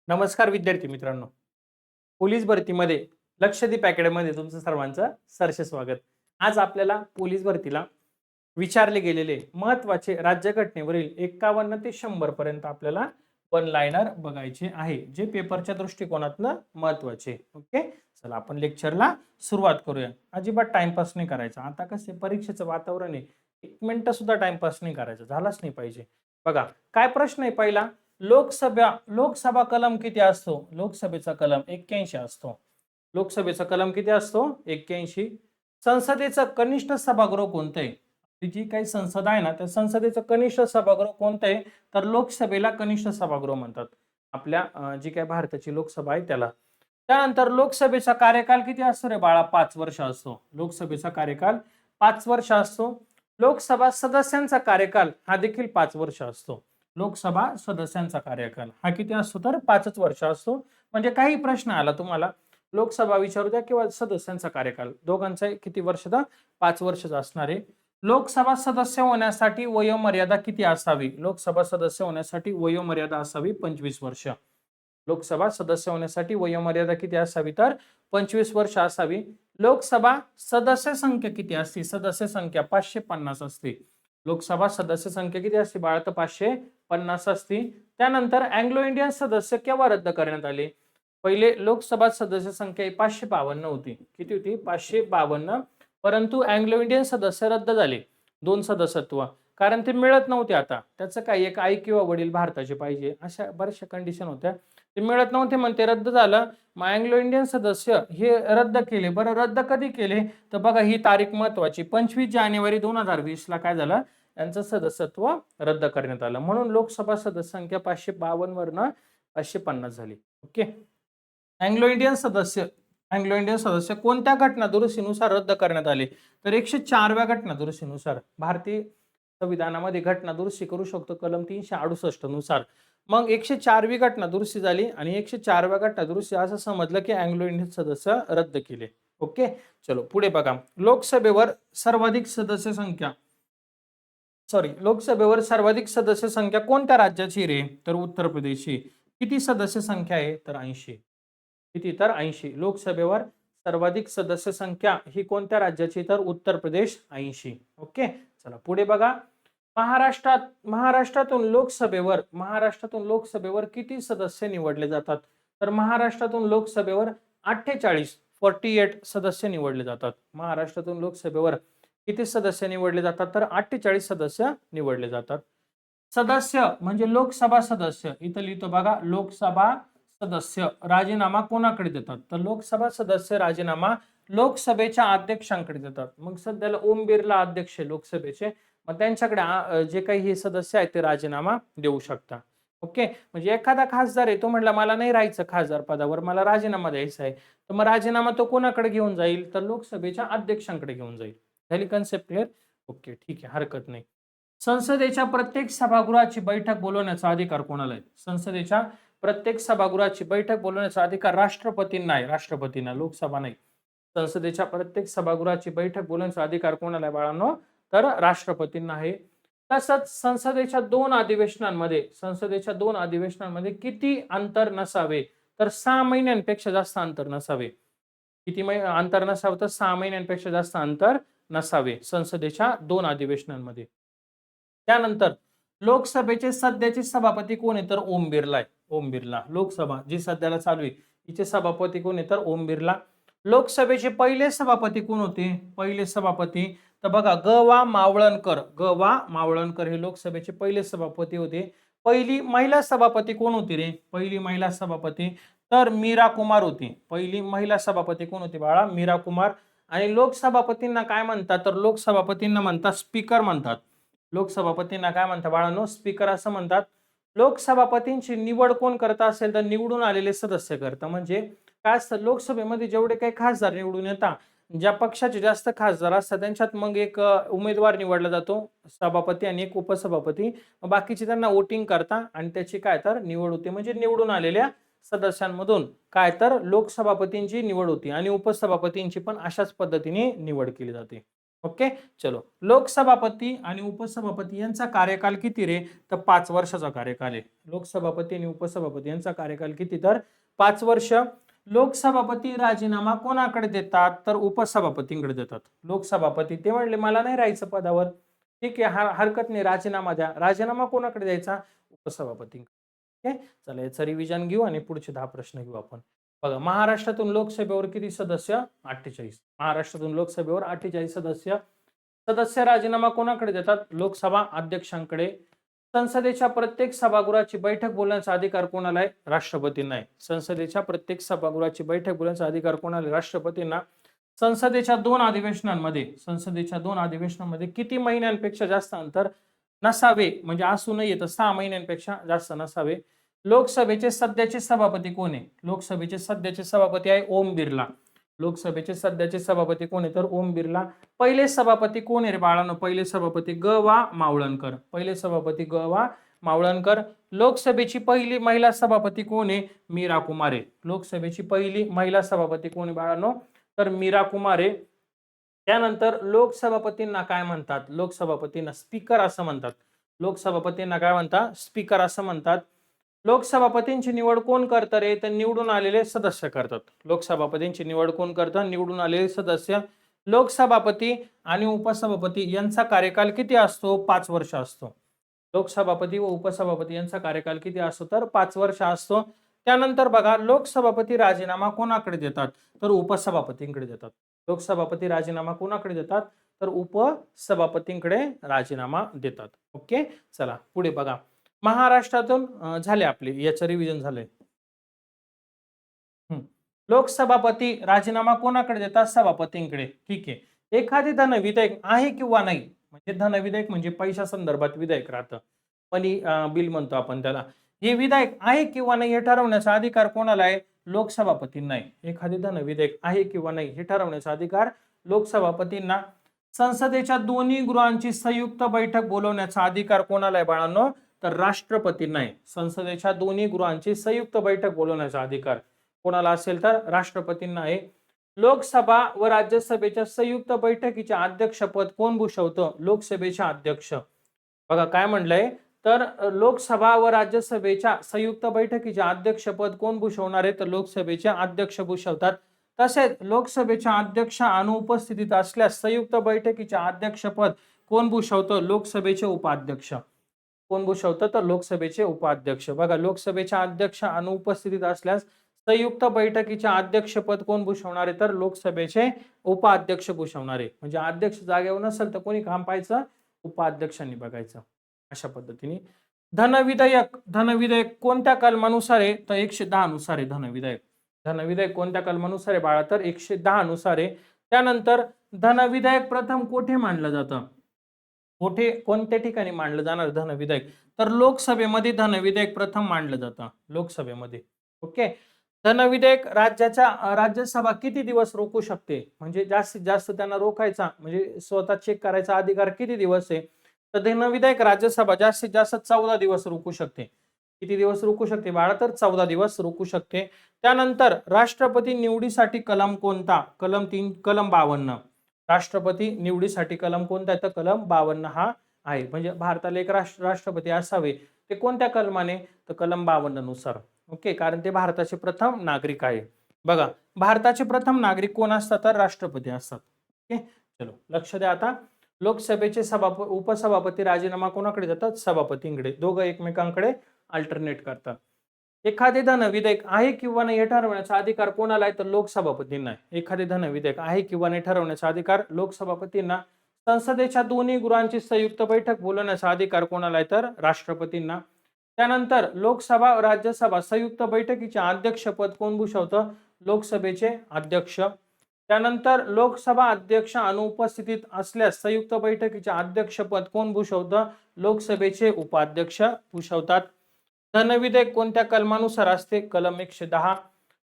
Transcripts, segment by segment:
नमस्कार विद्यार्थी मित्रांनो. पोलीस भरतीमध्ये लक्षद्वीप अकॅडमीमध्ये तुमचं सर्वांचं सहर्ष स्वागत. आज आपल्याला पोलीस भरतीला विचारले गेलेले महत्त्वाचे राज्यघटनेवरील 51 ते 100 पर्यंत आपल्याला वन लाइनर बघायचे आहे, जे पेपरच्या दृष्टिकोनातनं महत्त्वाचे. ओके, चला आपण लेक्चरला सुरुवात करूया. अजिबात टाइमपास नाही करायचा. आता कसे परीक्षेचं वातावरण आहे, 1 मिनिट सुद्धा टाइमपास नाही करायचा, झालाच नाही पाहिजे. बघा काय प्रश्न आहे पहिला. लोकसभा कलम किती असतो? लोकसभेचा कलम 81 असतो. लोकसभेचा कलम किती असतो? 81. संसदेचं कनिष्ठ सभागृह कोणतं आहे? ती जी काही संसद आहे ना, त्या संसदेचं कनिष्ठ सभागृह कोणतं आहे? तर लोकसभेला कनिष्ठ सभागृह म्हणतात. आपल्या जी काही भारताची लोकसभा आहे त्याला. त्यानंतर लोकसभेचा कार्यकाल किती असतो रे बाळा? 5 वर्ष असतो. लोकसभेचा कार्यकाल 5 वर्ष असतो. लोकसभा सदस्यांचा कार्यकाल हा देखील 5 वर्ष असतो. लोकसभा सदस्यांचा कार्यकाल हा किती असतो? तर 5च वर्ष असतो. म्हणजे काही प्रश्न आला तुम्हाला, लोकसभा विचारू द्या किंवा सदस्यांचा कार्यकाल, दोघांचा किती वर्ष? 5 वर्षाचा असणार आहे. लोकसभा सदस्य होण्यासाठी वयोमर्यादा किती असावी? लोकसभा सदस्य होण्यासाठी वयोमर्यादा असावी 25 वर्ष. लोकसभा सदस्य होण्यासाठी वयोमर्यादा किती असावी? तर 25 वर्ष असावी. लोकसभा सदस्य संख्या किती असते? सदस्य संख्या 550 असते. लोकसभा सदस्य संख्या किती असते बाळा? तर 550 असते. त्यानंतर अँग्लो इंडियन सदस्य केव्हा रद्द करण्यात आले? पहिले लोकसभा सदस्य संख्या 552 होती. किती होती? 552. परंतु अँग्लो इंडियन सदस्य रद्द झाले, 2 सदस्यत्व, कारण ते मिळत नव्हते. आता त्याचं काय, एक आई किंवा वडील भारताचे पाहिजे, अशा बऱ्याचशा कंडिशन होत्या. ते मिळत नव्हते म्हणून ते रद्द झालं. मग अँग्लो इंडियन सदस्य हे रद्द केले. बरं रद्द कधी केले? तर बघा ही तारीख महत्वाची. 25 जानेवारी 2020 ला काय झालं? यांचं सदस्यत्व रद्द करण्यात आलं. म्हणून लोकसभा सदस्य संख्या 552 वरनं 550 झाली. ओके. अँग्लो इंडियन सदस्य कोणत्या घटना दुरुस्तीनुसार रद्द करण्यात आले? तर 104व्या घटना दुरुस्तीनुसार. भारतीय संविधानामध्ये घटना दुरुस्ती करू शकतो कलम 368 नुसार. मग 104वी घटना दुरुस्ती झाली आणि 104व्या घटना दुरुस्ती असं समजलं की अँग्लो इंडियन सदस्य रद्द केले. ओके, चलो पुढे बघा. लोकसभेवर सर्वाधिक सदस्य संख्या कोणत्या राज्याची रे? तर उत्तर प्रदेशची. किती सदस्य संख्या आहे? तर 80. किती? तर 80. लोकसभेवर सर्वाधिक सदस्य संख्या ही कोणत्या राज्याची? तर उत्तर प्रदेश, 80. ओके, चला पुढे बघा. महाराष्ट्रातून लोकसभेवर किती सदस्य निवडले जातात? तर महाराष्ट्रातून लोकसभेवर 48 सदस्य निवडले जातात. महाराष्ट्रातून लोकसभेवर किती सदस्य निवडले जातात? तर 48 सदस्य निवडले जातात. सदस्य म्हणजे लोकसभा सदस्य, इथं लिहितो बघा. लोकसभा सदस्य राजीनामा कोणाकडे देतात? तर लोकसभा सदस्य राजीनामा लोकसभेच्या अध्यक्षांकडे देतात. मग सध्याला ओम बिर्ला अध्यक्ष लोकसभेचे, मग त्यांच्याकडे जे काही हे सदस्य आहेत ते राजीनामा देऊ शकतात. ओके, म्हणजे एखादा खासदार आहे, तो म्हटला मला नाही राहायचं खासदार पदावर, मला राजीनामा द्यायचा आहे, तर मग राजीनामा तो कोणाकडे घेऊन जाईल? तर लोकसभेच्या अध्यक्षांकडे घेऊन जाईल. झाली कन्सेप्ट क्लिअर? ओके, ठीक आहे, हरकत नाही. संसदेच्या प्रत्येक सभागृहाची बैठक बोलवण्याचा अधिकार कोणाला आहे? संसदेच्या प्रत्येक सभागृहाची बैठक बोलवण्याचा अधिकार राष्ट्रपतींना आहे. राष्ट्रपतींना, लोकसभा नाही. संसदेच्या प्रत्येक सभागृहाची बैठक बोलवण्याचा अधिकार कोणाला आहे बाळांनो? तर राष्ट्रपतींना आहे. तसंच संसदेच्या दोन अधिवेशनांमध्ये किती अंतर नसावे? तर 6 महिन्यांपेक्षा जास्त अंतर नसावे. किती अंतर नसावं? तर 6 महिन्यांपेक्षा जास्त अंतर नसावे संसदेच्या 2 अधिवेशनांमध्ये. त्यानंतर लोकसभेचे सध्याचे सभापती कोण आहे? तर ओम बिर्ला आहे. ओम बिर्ला. लोकसभा जी सध्याला चालू आहे तिचे सभापती कोण आहे? तर ओम बिर्ला. लोकसभेचे पहिले सभापती कोण होते? पहिले सभापती तर बघा ग वा मावळणकर हे लोकसभेचे पहिले सभापती होते. पहिली महिला सभापती कोण होती रे? पहिली महिला सभापती तर मीरा कुमार होती. पहिली महिला सभापती कोण होती बाळा? मीरा कुमार. आणि लोकसभापतींना काय म्हणतात? तर लोकसभापतींना म्हणतात स्पीकर म्हणतात. लोकसभापतींना काय म्हणतात बाळांनो? स्पीकर असं म्हणतात. लोकसभापतींची निवड कोण करत असेल? तर निवडून आलेले सदस्य करतात. म्हणजे काय असतं, लोकसभेमध्ये जेवढे काही खासदार निवडून येतात, ज्या पक्षाचे जास्त खासदार असतात त्यांच्यात मग एक उमेदवार निवडला जातो, सभापती आणि एक उपसभापती. बाकीचे त्यांना वोटिंग करतात आणि त्याची काय तर निवड होते. म्हणजे निवडून आलेल्या सदस्यांमधून काय तर लोकसभापतींची निवड होती आणि उपसभापतींची पण अशाच पद्धतीने निवड केली जाते. ओके. चलो, लोकसभापती आणि उपसभापती यांचा कार्यकाल किती रे? तर 5 वर्षाचा कार्यकाल आहे. लोकसभापती आणि उपसभापती यांचा कार्यकाल किती? तर 5 वर्ष. लोकसभापती राजीनामा कोणाकडे देतात? तर उपसभापतींकडे देतात. लोकसभापती ते म्हणले मला नाही राहायचं पदावर, ठीक आहे, हरकत नाही, राजीनामा द्या. राजीनामा कोणाकडे द्यायचा? उपसभापतींकडे. ओके. चला, याचं रिव्हिजन घेऊ आणि पुढचे 10 प्रश्न घेऊ आपण. बघा, महाराष्ट्रातून लोकसभेवर किती सदस्य? 48. महाराष्ट्रातून लोकसभेवर 48 सदस्य. सदस्य राजीनामा कोणाकडे देतात? लोकसभा अध्यक्षांकडे. संसदेच्या प्रत्येक सभागृहाची बैठक बोलण्याचा अधिकार कोणाला आहे? राष्ट्रपतींना आहे. संसदेच्या प्रत्येक सभागृहाची बैठक बोलण्याचा अधिकार कोणाला आहे? राष्ट्रपतींना. संसदेच्या 2 अधिवेशनांमध्ये किती महिन्यांपेक्षा जास्त अंतर नसावे? म्हणजे असू नये तर 6 महिन्यांपेक्षा जास्त नसावे. लोकसभेचे सध्याचे सभापती कोण आहे? लोकसभेचे सध्याचे सभापती आहे ओम बिर्ला. लोकसभेचे सध्याचे सभापती कोण आहे? तर ओम बिर्ला. पहिले सभापती कोण आहे रे बाळांनो? पहिले सभापती ग वा मावळणकर. पहिले सभापती ग वा मावळणकर. लोकसभेची पहिली महिला सभापती कोण आहे? मीरा कुमार. लोकसभेची पहिली महिला सभापती कोण आहे बाळांनो? तर मीरा कुमार. त्यानंतर लोकसभापतींना काय म्हणतात? लोकसभापतींना स्पीकर असं म्हणतात. लोकसभापतींना काय म्हणतात? स्पीकर असं म्हणतात. लोकसभापतींची निवड कोण करतं रे? तर निवडून आलेले सदस्य करतात. लोकसभापतींची निवड कोण करतं? निवडून आलेले सदस्य. लोकसभापती आणि उपसभापती यांचा कार्यकाल किती असतो? 5 वर्ष असतो. लोकसभापती व उपसभापती यांचा कार्यकाल किती असतो? तर 5 वर्ष असतो. त्यानंतर बघा, लोकसभापती राजीनामा कोणाकडे देतात? तर उपसभापतींकडे देतात. लोकसभापती राजीनामा कोणाकडे देतात? तर उपसभापतींकडे राजीनामा देतात. ओके. चला, पुढे बघा. महाराष्ट्रातून झाले आपले, याचं रिव्हिजन झालंय. लोकसभापती राजीनामा कोणाकडे देतात? सभापतींकडे. ठीक आहे. एखादे धनविधेयक आहे किंवा नाही, म्हणजे धनविधेयक म्हणजे पैशा संदर्भात विधेयक राहतं, मनी बिल म्हणतो आपण त्याला. हे विधेयक आहे किंवा नाही हे ठरवण्याचा अधिकार कोणाला आहे? लोकसभापतींना आहे. एखादे धनविधेयक आहे किंवा नाही हे ठरवण्याचा अधिकार लोकसभापतींना. संसदेच्या दोन्ही गृहांची संयुक्त बैठक बोलवण्याचा अधिकार कोणाला आहे बाळांनो? तर राष्ट्रपतींना आहे. संसदेच्या दोन्ही गृहांची संयुक्त बैठक बोलवण्याचा अधिकार कोणाला असेल? तर राष्ट्रपतींना आहे. लोकसभा व राज्यसभेच्या संयुक्त बैठकीचे अध्यक्षपद कोण भूषवतं? लोकसभेचे अध्यक्ष. बघा काय म्हणलंय, तर लोकसभा व राज्यसभेच्या संयुक्त बैठकीचे अध्यक्षपद कोण भूषवणार आहे? तर लोकसभेचे अध्यक्ष भूषवतात. तसेच लोकसभेच्या अध्यक्ष अनुपस्थितीत असल्यास संयुक्त बैठकीचे अध्यक्षपद कोण भूषवतं? लोकसभेचे उपाध्यक्ष. कोण भूषवतं? तर लोकसभेचे उपाध्यक्ष. बघा, लोकसभेच्या अध्यक्ष अनुपस्थितीत असल्यास संयुक्त बैठकीचे अध्यक्षपद कोण भूषवणार आहे? तर लोकसभेचे उपाध्यक्ष भूषवणार आहे. म्हणजे अध्यक्ष जागेवर नसेल तर कोणी काम पाहायचं? उपाध्यक्षांनी बघायचं. अशा पद्धतीने. धनविधेयक कोणत्या कलमानुसार आहे? तर 110 नुसार आहे धनविधेयक. धनविधेयक कोणत्या कलमानुसार आहे बाळा? तर 110 नुसार आहे. त्यानंतर धनविधेयक प्रथम कोठे मांडलं जातं? कोणत्या ठिकाणी मांडलं जाणार धनविधेयक? तर लोकसभेमध्ये धनविधेयक प्रथम मांडलं जातं. लोकसभेमध्ये. ओके. धनविधेयक राज्यसभा किती दिवस रोखू शकते? म्हणजे जास्तीत जास्त त्यांना रोखायचा, म्हणजे स्वतः चेक करायचा अधिकार किती दिवस आहे? तर धनविधेयक राज्यसभा जास्तीत जास्त 14 दिवस रोखू शकते. किती दिवस रोखू शकते बाळा? तर 14 दिवस रोखू शकते. त्यानंतर राष्ट्रपती निवडीसाठी कलम कोणता? कलम 52. राष्ट्रपती निवडीसाठी कलम कोणता आहे? तर कलम 52 हा आहे. म्हणजे भारताला एक राष्ट्रपती असावे, ते कोणत्या कलमाने? तर कलम 52 नुसार. ओके. कारण ते भारताचे प्रथम नागरिक आहे. बघा, भारताचे प्रथम नागरिक कोण असतात? तर राष्ट्रपती असतात. ओके. चलो, लक्ष द्या आता. लोकसभेचे उपसभापती राजीनामा कोणाकडे देतात? सभापतींकडे. दोघं एकमेकांकडे अल्टरनेट करतात. एखादे धनविधेयक आहे किंवा नाही हे ठरवण्याचा अधिकार कोणाला आहे? तर लोकसभापतींना आहे. एखादे धनविधेयक आहे किंवा नाही ठरवण्याचा अधिकार लोकसभापतींना. संसदेच्या दोन्ही गृहांची संयुक्त बैठक बोलवण्याचा अधिकार कोणाला आहे? तर राष्ट्रपतींना. त्यानंतर लोकसभा राज्यसभा संयुक्त बैठकीचे अध्यक्षपद कोण भूषवतं? लोकसभेचे अध्यक्ष. त्यानंतर लोकसभा अध्यक्ष अनुपस्थितीत असल्यास संयुक्त बैठकीचे अध्यक्षपद कोण भूषवतं? लोकसभेचे उपाध्यक्ष भूषवतात. धनविधेयक कोणत्या कलमानुसार असते? कलम 110.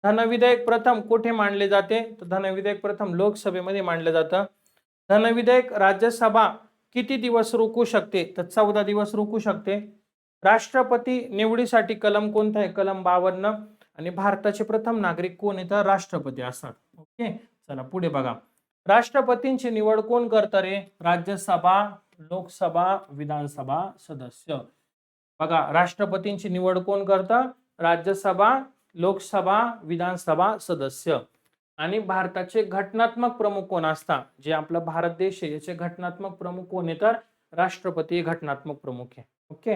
धनविधेयक प्रथम कुठे मांडले जाते? तर धनविधेयक प्रथम लोकसभेमध्ये मांडलं जातं. धनविधेयक राज्यसभा किती दिवस रोखू शकते? तर 14 दिवस रोखू शकते. राष्ट्रपती निवडीसाठी कलम कोणता आहे? कलम 52. आणि भारताचे प्रथम नागरिक कोण आहे? तर राष्ट्रपती असतात. ओके. चला पुढे बघा. राष्ट्रपतींची निवड कोण करतं रे? राज्यसभा, लोकसभा, विधानसभा सदस्य. बघा, राष्ट्रपतींची निवड कोण करतं? राज्यसभा, लोकसभा, विधानसभा सदस्य. आणि भारताचे घटनात्मक प्रमुख कोण असतात? जे आपला भारत देश आहे याचे घटनात्मक प्रमुख कोण आहे? तर राष्ट्रपती घटनात्मक प्रमुख आहे. ओके.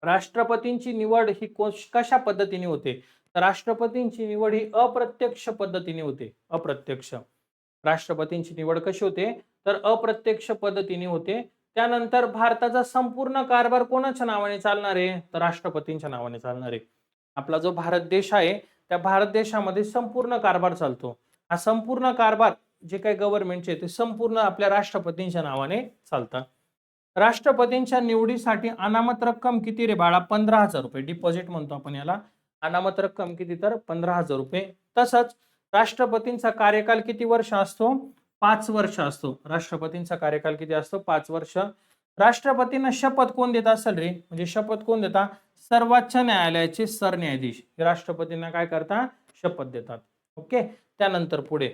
राष्ट्रपतींची निवड ही कशा पद्धतीने होते? तर राष्ट्रपतींची निवड ही अप्रत्यक्ष पद्धतीने होते. अप्रत्यक्ष. राष्ट्रपतींची निवड कशी होते? तर अप्रत्यक्ष पद्धतीने होते. त्यानंतर भारताचा संपूर्ण कारभार कोणाच्या नावाने चालणार आहे? तर राष्ट्रपतींच्या नावाने चालणार आहे. आपला जो भारत देश आहे त्या भारत देशामध्ये संपूर्ण कारभार चालतो. हा संपूर्ण कारभार जे काही गव्हर्नमेंटचे ते संपूर्ण आपल्या राष्ट्रपतींच्या नावाने चालतात. राष्ट्रपतींच्या निवडीसाठी अनामत रक्कम किती रे बाळा? 15,000 रुपये. डिपॉझिट म्हणतो आपण याला. अनामत रक्कम किती? तर 15,000 रुपये. तसंच राष्ट्रपतींचा कार्यकाल किती वर्ष असतो? 5 वर्ष असतो. राष्ट्रपतींचा कार्यकाल किती असतो? 5 वर्ष. राष्ट्रपतींना शपथ कोण देत असेल रे? म्हणजे शपथ कोण देतात? सर्वोच्च न्यायालयाचे सरन्यायाधीश हे राष्ट्रपतींना काय करतात? शपथ देतात. ओके. त्यानंतर पुढे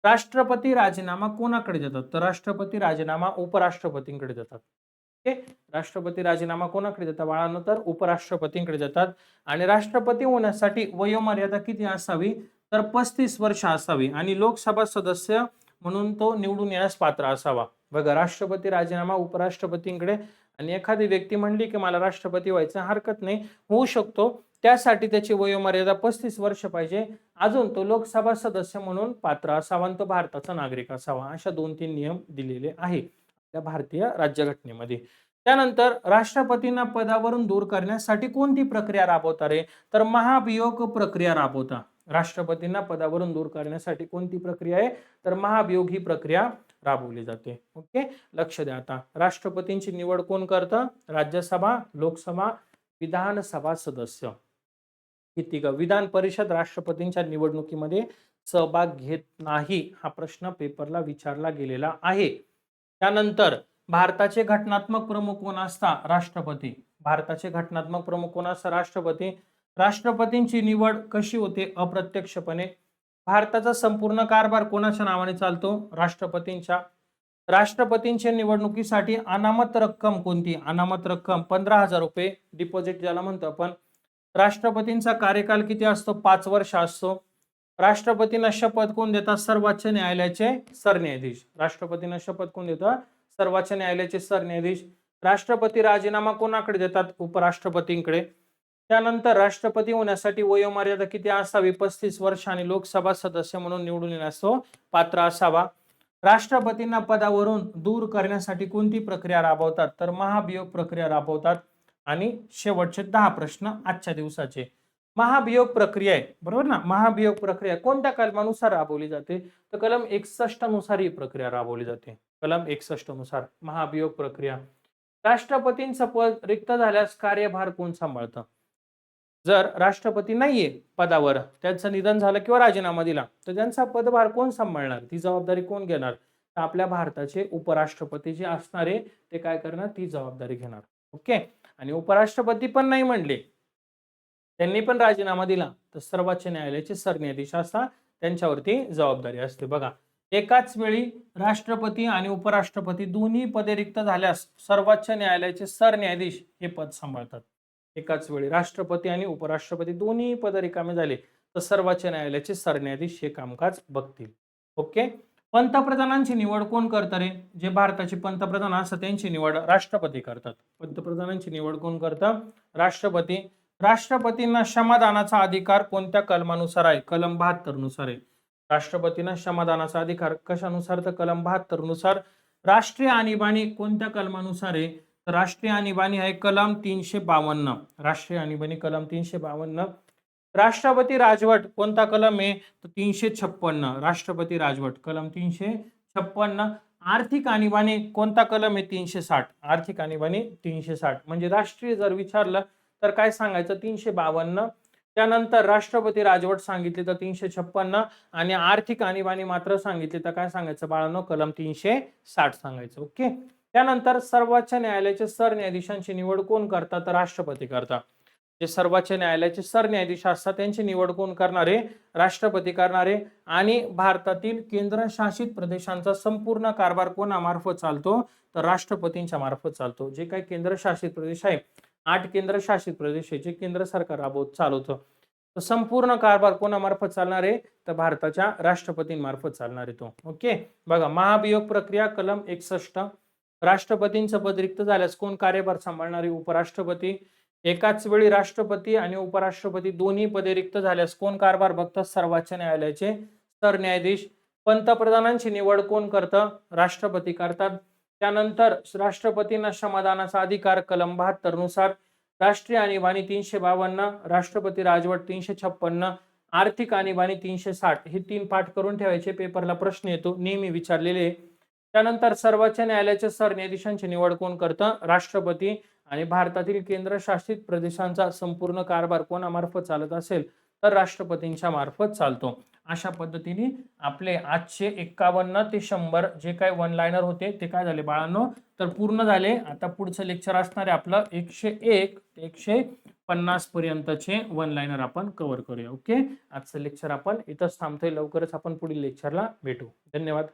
राष्ट्रपती राजीनामा कोणाकडे देतात? तर राष्ट्रपती राजीनामा उपराष्ट्रपतींकडे देतात. ओके. राष्ट्रपती राजीनामा कोणाकडे देतात बाळांनो? तर उपराष्ट्रपतींकडे देतात. आणि राष्ट्रपती होण्यासाठी वयोमर्यादा किती असावी? तर 35 वर्ष असावी. आणि लोकसभा सदस्य म्हणून तो निवडून येण्यास पात्र असावा. बघा, राष्ट्रपती राजीनामा उपराष्ट्रपतींकडे. आणि एखादी व्यक्ती म्हणली की मला राष्ट्रपती व्हायचं, हरकत नाही, होऊ शकतो. त्यासाठी त्याची वयोमर्यादा 35 वर्ष पाहिजे. अजून तो लोकसभा सदस्य म्हणून पात्र असावा आणि तो भारताचा नागरिक असावा. अशा 2-3 नियम दिलेले आहे आपल्या भारतीय राज्यघटनेमध्ये. त्यानंतर राष्ट्रपतींना पदावरून दूर करण्यासाठी कोणती प्रक्रिया राबवता रे? तर महाभियोग प्रक्रिया राबवता. राष्ट्रपतींना पदावरून दूर करण्यासाठी कोणती प्रक्रिया आहे? तर महाभियोग ही प्रक्रिया राबवली जाते. ओके. लक्ष द्या आता. राष्ट्रपतींची निवड कोण करतं? राज्यसभा, लोकसभा, विधानसभा सदस्य. किती ग? विधान परिषद राष्ट्रपतींच्या निवडणुकीमध्ये सहभाग घेत नाही. हा प्रश्न पेपरला विचारला गेलेला आहे. त्यानंतर भारताचे घटनात्मक प्रमुख कोण असतात? राष्ट्रपती. भारताचे घटनात्मक प्रमुख कोण असतात? राष्ट्रपती. राष्ट्रपतींची निवड कशी होते? अप्रत्यक्षपणे. भारताचा संपूर्ण कारभार कोणाच्या नावाने चालतो? राष्ट्रपतींच्या. राष्ट्रपतींच्या निवडणुकीसाठी अनामत रक्कम कोणती? अनामत रक्कम 15,000 रुपये. डिपॉझिट ज्याला म्हणतो आपण. राष्ट्रपतींचा कार्यकाल किती असतो? 5 वर्ष असतो. राष्ट्रपतींना शपथ कोण देतात? सर्वोच्च न्यायालयाचे सरन्यायाधीश. राष्ट्रपतींना शपथ कोण देतात? सर्वोच्च न्यायालयाचे सरन्यायाधीश. राष्ट्रपती राजीनामा कोणाकडे देतात? उपराष्ट्रपतींकडे. त्यानंतर राष्ट्रपती होण्यासाठी वयोमर्यादा किती असावी? 35 वर्ष. आणि लोकसभा सदस्य म्हणून निवडून येण्यास तो पात्र असावा. राष्ट्रपतींना पदावरून दूर करण्यासाठी कोणती प्रक्रिया राबवतात? तर महाभियोग प्रक्रिया राबवतात. आणि शेवटचे 10 प्रश्न आजच्या दिवसाचे. महाभियोग प्रक्रिया आहे बरोबर ना? महाभियोग प्रक्रिया कोणत्या कलमानुसार राबवली जाते? तर कलम 61 नुसार ही प्रक्रिया राबवली जाते. कलम 61 नुसार महाभियोग प्रक्रिया. राष्ट्रपतींचं पद रिक्त झाल्यास कार्यभार कोण सांभाळतं? जर राष्ट्रपती नाहीये पदावर, त्यांचं निधन झालं किंवा राजीनामा दिला, तर त्यांचा पदभार कोण सांभाळणार? ती जबाबदारी कोण घेणार? तर आपल्या भारताचे उपराष्ट्रपती जे असणारे ते काय करणार? ती जबाबदारी घेणार. ओके. आणि उपराष्ट्रपती पण नाही म्हणले, त्यांनी पण राजीनामा दिला, तर सर्वोच्च न्यायालयाचे सरन्यायाधीश असतात, त्यांच्यावरती जबाबदारी असते. बघा, एकाच वेळी राष्ट्रपती आणि उपराष्ट्रपती दोन्ही पदे रिक्त झाल्यास सर्वोच्च न्यायालयाचे सरन्यायाधीश हे पद सांभाळतात. एकाच वेळी राष्ट्रपती आणि उपराष्ट्रपती दोन्ही पद रिकामे झाले तर सर्वोच्च न्यायालयाचे सरन्यायाधीश हे कामकाज बघतील. ओके. पंतप्रधानांची निवड कोण करतं रे? जे भारताचे पंतप्रधान असतात त्यांची निवड राष्ट्रपती करतात. पंतप्रधानांची निवड कोण करतं? राष्ट्रपती. राष्ट्रपतींना क्षमादानाचा अधिकार कोणत्या कलमानुसार आहे? कलम 72 नुसार आहे. राष्ट्रपतींना क्षमादानाचा अधिकार कशानुसार? तर कलम 72 नुसार. राष्ट्रीय आणीबाणी कोणत्या कलमानुसार आहे? तर राष्ट्रीय आणीबाणी आहे कलम 352. राष्ट्रीय आणीबाणी कलम 352. राष्ट्रपती राजवट कोणता कलम आहे? तर 356. राष्ट्रपती राजवट कलम 356. आर्थिक आणीबाणी कोणता कलम आहे? 360. आर्थिक आणीबाणी 360. म्हणजे राष्ट्रीय जर विचारलं तर काय सांगायचं? 352. त्यानंतर राष्ट्रपती राजवट सांगितली तर 356. आणि आर्थिक आणीबाणी मात्र सांगितली तर काय सांगायचं बाळांनो? कलम 360 सांगायचं. ओके. त्यानंतर सर्वोच्च न्यायालयाचे सरन्यायाधीशांची निवड कोण करतात? तर राष्ट्रपती करतात. जे सर्वोच्च न्यायालयाचे सरन्यायाधीश असतात त्यांची निवड कोण करणारे? राष्ट्रपती करणारे. आणि भारतातील केंद्रशासित प्रदेशांचा संपूर्ण कारभार कोणामार्फत चालतो? तर राष्ट्रपतींच्या मार्फत चालतो. जे काही केंद्रशासित प्रदेश आहे, 8 केंद्रशासित प्रदेश आहे जे केंद्र सरकार चालवतं. तर संपूर्ण कारभार कोणामार्फत चालणार आहे? तर भारताच्या राष्ट्रपतींमार्फत चालणार आहे तो. ओके. बघा, महाभियोग प्रक्रिया कलम 61. राष्ट्रपतींचं पद रिक्त झाल्यास कोण कार्यभार सांभाळणारे? उपराष्ट्रपती. एकाच वेळी राष्ट्रपती आणि उपराष्ट्रपती दोन्ही पदे रिक्त झाल्यास कोण कारभार बघतात? सर्वोच्च न्यायालयाचे सरन्यायाधीश. पंतप्रधानांची निवड कोण करतं? राष्ट्रपती करतात. त्यानंतर राष्ट्रपतींना क्षमादानाचा अधिकार कलम 72 नुसार. राष्ट्रीय आणीबाणी 352, राष्ट्रपती राजवट 356, आर्थिक आणीबाणी 360. हे 3 पाठ करून ठेवायचे, पेपरला प्रश्न येतो, नेहमी विचारलेले. त्यानंतर सर्वोच्च न्यायालयाच्या सरन्यायाधीशांची निवड कोण करतं? राष्ट्रपती. आणि भारतातील केंद्रशासित प्रदेशांचा संपूर्ण कारभार कोणामार्फत चालत असेल? तर राष्ट्रपतींच्या मार्फत चालतो. अशा पद्धतीने आपले आजचे 51 ते 100 जे काही वन लाईनर होते ते काय झाले बाळांनो? तर पूर्ण झाले. आता पुढचं लेक्चर असणार आहे आपलं 101 ते 150 पर्यंतचे वन लाईनर आपण कव्हर करूया. ओके. आजचं लेक्चर आपण इथंच थांबतोय. लवकरच आपण पुढील लेक्चरला भेटू. धन्यवाद.